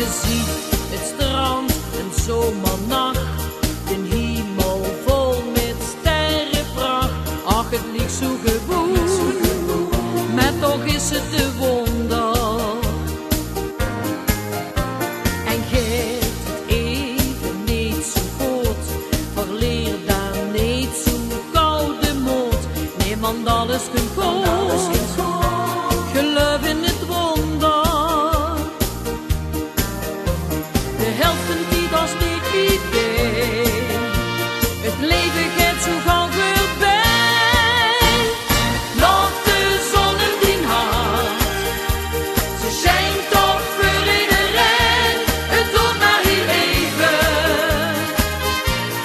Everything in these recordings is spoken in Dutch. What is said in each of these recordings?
je ziet het strand, een zomernacht, een hemel vol met sterrenpracht. Ach, het ligt zo gewoon, maar toch is het de wonder. En geeft het even niet zo goed, verleer dan niet zo koude moed. Nee, want alles kunt goed, geloof in het wonder. De helft die dat steekt niet in, het leven gaat zo gauw voorbij. Laat de zon in die hart, ze schijnt toch voor iedereen. Het doet maar heel even,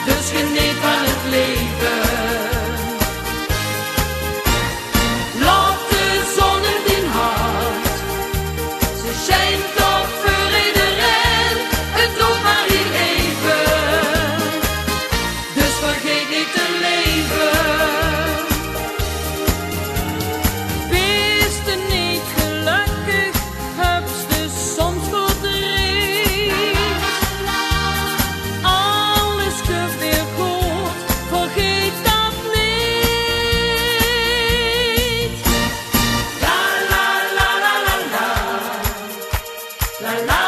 dus geniet van het leven. Laat de zon in die hart, ze schijnt toch voor iedereen. Het doet maar heel even, dus vergeet niet te leven. Wees er niet gelukkig, heb ze soms verdriet. Alles komt weer goed, vergeet dat niet. La la la la la la, la la.